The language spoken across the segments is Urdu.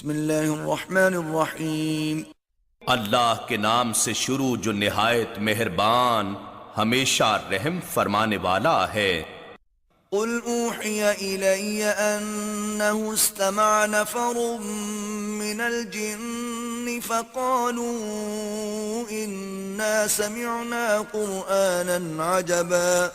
بسم اللہ الرحمن الرحیم۔ اللہ کے نام سے شروع جو نہایت مہربان ہمیشہ رحم فرمانے والا ہے۔ قل اوحی الی انہ استمع نفر من الجن فقالوا انا سمعنا قرآنا عجبا۔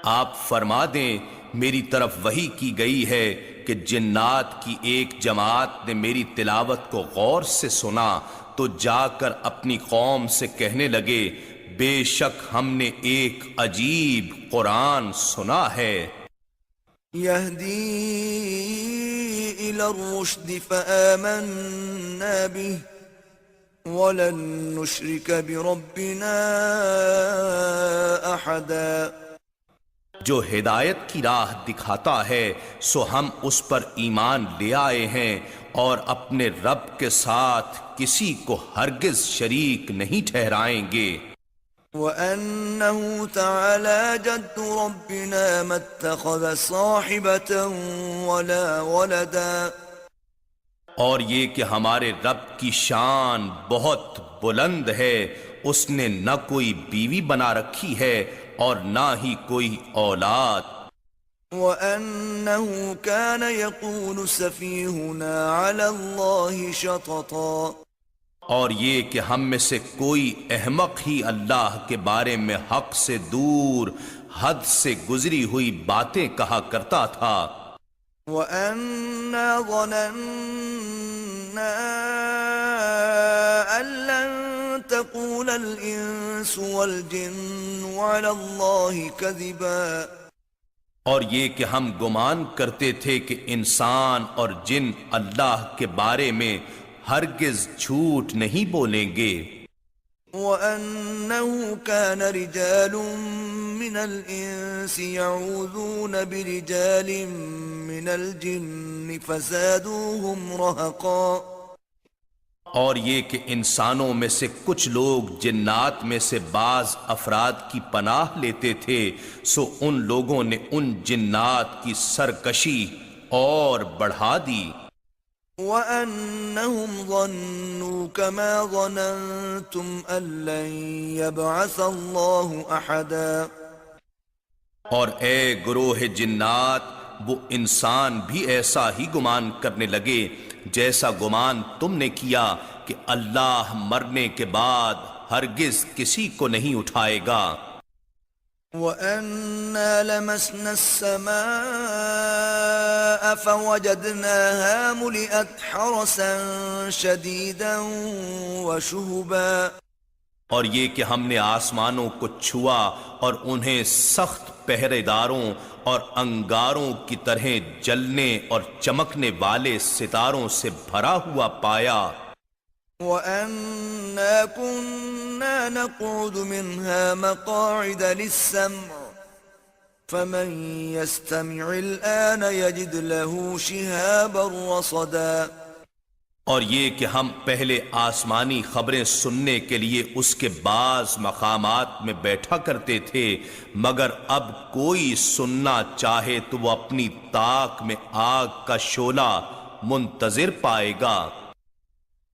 آپ فرما دیں میری طرف وحی کی گئی ہے کہ جنات کی ایک جماعت نے میری تلاوت کو غور سے سنا تو جا کر اپنی قوم سے کہنے لگے بے شک ہم نے ایک عجیب قرآن سنا ہے۔ یہدی الی الرشد فآمنا به ولن نشرک بربنا احدا۔ جو ہدایت کی راہ دکھاتا ہے سو ہم اس پر ایمان لے آئے ہیں اور اپنے رب کے ساتھ کسی کو ہرگز شریک نہیں ٹھہرائیں گے۔ وَأَنَّهُ تَعَالَى جَدُّ رَبِّنَا مَا اتَّخَذَ صَاحِبَةً وَلَا وَلَدًا۔ اور یہ کہ ہمارے رب کی شان بہت بلند ہے، اس نے نہ کوئی بیوی بنا رکھی ہے اور نہ ہی کوئی اولاد۔ وَأَنَّهُ كَانَ يَقُولُ سَفِيهُنَا عَلَى اللَّهِ شَطَطًا۔ اور یہ کہ ہم میں سے کوئی احمق ہی اللہ کے بارے میں حق سے دور حد سے گزری ہوئی باتیں کہا کرتا تھا۔ وَأَنَّا ظَنَنَّا أَن لَّن تَقُولَ الْإِنسُ وَالْجِنُّ عَلَى اللَّهِ كَذِبًا۔ اور یہ کہ ہم گمان کرتے تھے کہ انسان اور جن اللہ کے بارے میں ہرگز جھوٹ نہیں بولیں گے۔ وَأَنَّهُ كَانَ رِجَالٌ مِّنَ الْإِنسِ يَعُوذُونَ بِرِجَالٍ مِّنَ الْجِنِّ فَزَادُوهُمْ رَهَقًا۔ اور یہ کہ انسانوں میں سے کچھ لوگ جنات میں سے بعض افراد کی پناہ لیتے تھے سو ان لوگوں نے ان جنات کی سرکشی اور بڑھا دی۔ وَأَنَّهُمْ ظَنُّوا كَمَا ظَنَنْتُمْ أَن لَّن يَبْعَثَ اللَّهُ أَحَدًا۔ اور اے گروہ جنات وہ انسان بھی ایسا ہی گمان کرنے لگے جیسا گمان تم نے کیا کہ اللہ مرنے کے بعد ہرگز کسی کو نہیں اٹھائے گا۔ وَأَنَّا لَمَسْنَا السَّمَاءَ فَوَجَدْنَاهَا مُلِئَتْ حَرَسًا شَدِيدًا وَشُهُبًا۔ اور یہ کہ ہم نے آسمانوں کو چھوا اور انہیں سخت پہرے داروں اور انگاروں کی طرح جلنے اور چمکنے والے ستاروں سے بھرا ہوا پایا۔ وَأَنَّا كُنَّا نَقْعُدُ مِنْهَا مَقَاعِدَ لِلسَّمْعِ فَمَنْ يَسْتَمِعِ الْآنَ يَجِدْ لَهُ شِهَابًا رَّصَدًا۔ اور یہ کہ ہم پہلے آسمانی خبریں سننے کے لیے اس کے بعض مقامات میں بیٹھا کرتے تھے، مگر اب کوئی سننا چاہے تو وہ اپنی طاق میں آگ کا شعلہ منتظر پائے گا۔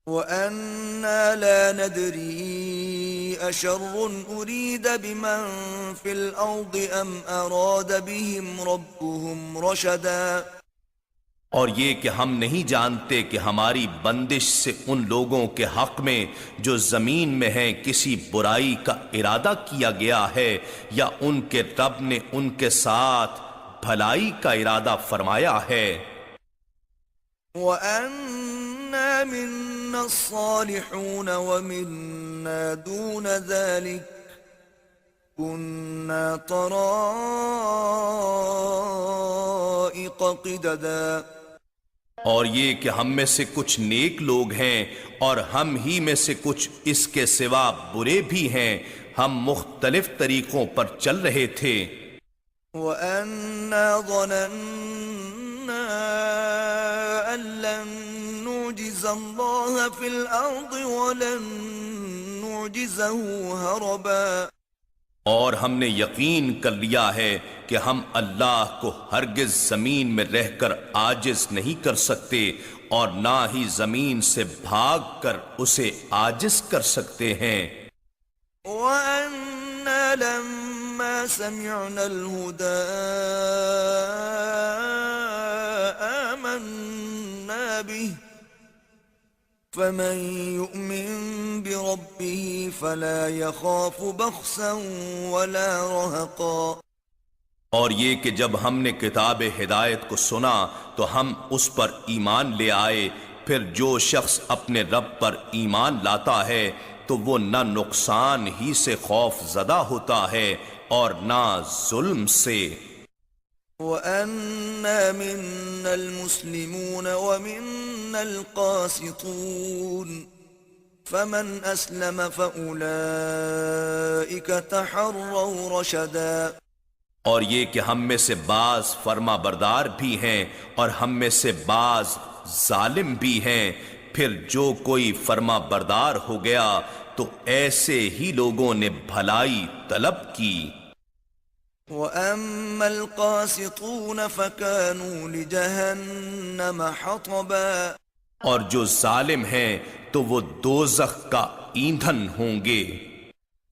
وَأَنَّا لَا نَدْرِي أَشَرٌّ أُرِيدَ بِمَن فِي الْأَرْضِ أَمْ أَرَادَ بِهِمْ رَبُّهُمْ رَشَدًا۔ اور یہ کہ ہم نہیں جانتے کہ ہماری بندش سے ان لوگوں کے حق میں جو زمین میں ہیں کسی برائی کا ارادہ کیا گیا ہے یا ان کے رب نے ان کے ساتھ بھلائی کا ارادہ فرمایا ہے۔ وَأَنَّا مِنَّا الصَّالِحُونَ وَمِنَّا دُونَ ذَلِكَ كُنَّا طَرَائِقَ قِدَدًا۔ اور یہ کہ ہم میں سے کچھ نیک لوگ ہیں اور ہم ہی میں سے کچھ اس کے سوا برے بھی ہیں، ہم مختلف طریقوں پر چل رہے تھے۔ وَأَنَّا ظَنَنَّا أَن لَّن نُّعْجِزَ اللَّهَ فِي الْأَرْضِ وَلَن نُّعْجِزَهُ هَرَبًا۔ اور ہم نے یقین کر لیا ہے کہ کہ ہم اللہ کو ہرگز زمین میں رہ کر عاجز نہیں کر سکتے اور نہ ہی زمین سے بھاگ کر اسے عاجز کر سکتے ہیں۔ وَأَنَّا لَمَّا سَمِعْنَا الْهُدَىٰ آمَنَّا بِهِ فَمَن يُؤْمِن بِرَبِّهِ فَلَا يَخَافُ بَخْسًا وَلَا رَهَقًا۔ اور یہ کہ جب ہم نے کتاب ہدایت کو سنا تو ہم اس پر ایمان لے آئے، پھر جو شخص اپنے رب پر ایمان لاتا ہے تو وہ نہ نقصان ہی سے خوف زدہ ہوتا ہے اور نہ ظلم سے۔ وَأَنَّا مِنَّا الْمُسْلِمُونَ وَمِنَّا الْقَاسِطُونَ فَمَنْ أَسْلَمَ فَأُولَئِكَ تَحَرَّوْا رَشَدًا۔ اور یہ کہ ہم میں سے بعض فرما بردار بھی ہیں اور ہم میں سے بعض ظالم بھی ہیں، پھر جو کوئی فرما بردار ہو گیا تو ایسے ہی لوگوں نے بھلائی طلب کی۔ وَأَمَّا الْقَاسِطُونَ فَكَانُوا لِجَهَنَّمَ حَطَبًا۔ اور جو ظالم ہیں تو وہ دوزخ کا ایندھن ہوں گے۔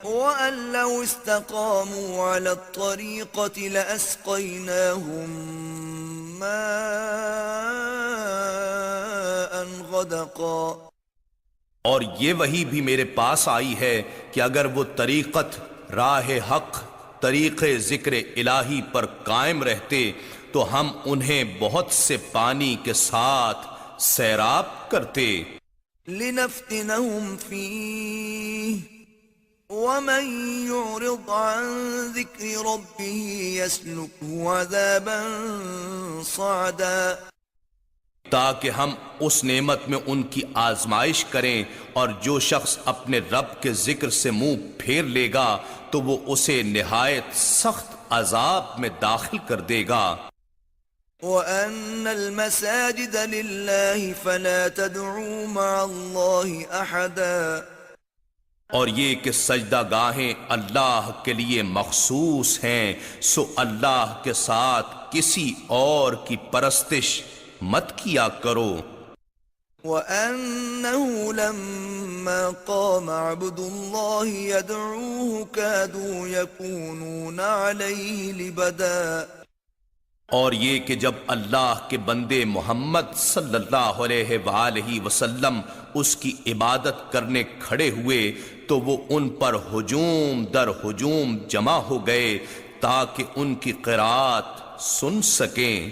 وَأَن لَّوْ اسْتَقَامُوا عَلَى الطَّرِيقَةِ لَأَسْقَيْنَاهُم مَّاءً غَدَقًا۔ اور یہ وحی بھی میرے پاس آئی ہے کہ اگر وہ طریقت راہ حق طریق ذکر الہی پر قائم رہتے تو ہم انہیں بہت سے پانی کے ساتھ سیراب کرتے۔ لِنَفْتِنَهُمْ فِيهِ وَمَن يُعْرِضْ عَن ذِكْرِ رَبِّهِ يَسْلُكْهُ عَذَابًا صَعَدًا۔ تاکہ ہم اس نعمت میں ان کی آزمائش کریں، اور جو شخص اپنے رب کے ذکر سے منہ پھیر لے گا تو وہ اسے نہایت سخت عذاب میں داخل کر دے گا۔ وَأَنَّ الْمَسَاجِدَ لِلَّهِ فَلَا تَدْعُوا مَعَ اللَّهِ أَحَدًا۔ اور یہ کہ سجدہ گاہیں اللہ کے لیے مخصوص ہیں، سو اللہ کے ساتھ کسی اور کی پرستش مت کیا کرو۔ وَأَنَّهُ لَمَّا قَامَ عَبْدُ اللَّهِ يَدْعُوهُ كَادُوا يَكُونُونَ عَلَيْهِ لِبَدًا۔ اور یہ کہ جب اللہ کے بندے محمد صلی اللہ علیہ وآلہ وسلم اس کی عبادت کرنے کھڑے ہوئے تو وہ ان پر ہجوم در ہجوم جمع ہو گئے تاکہ ان کی قرات سن سکیں۔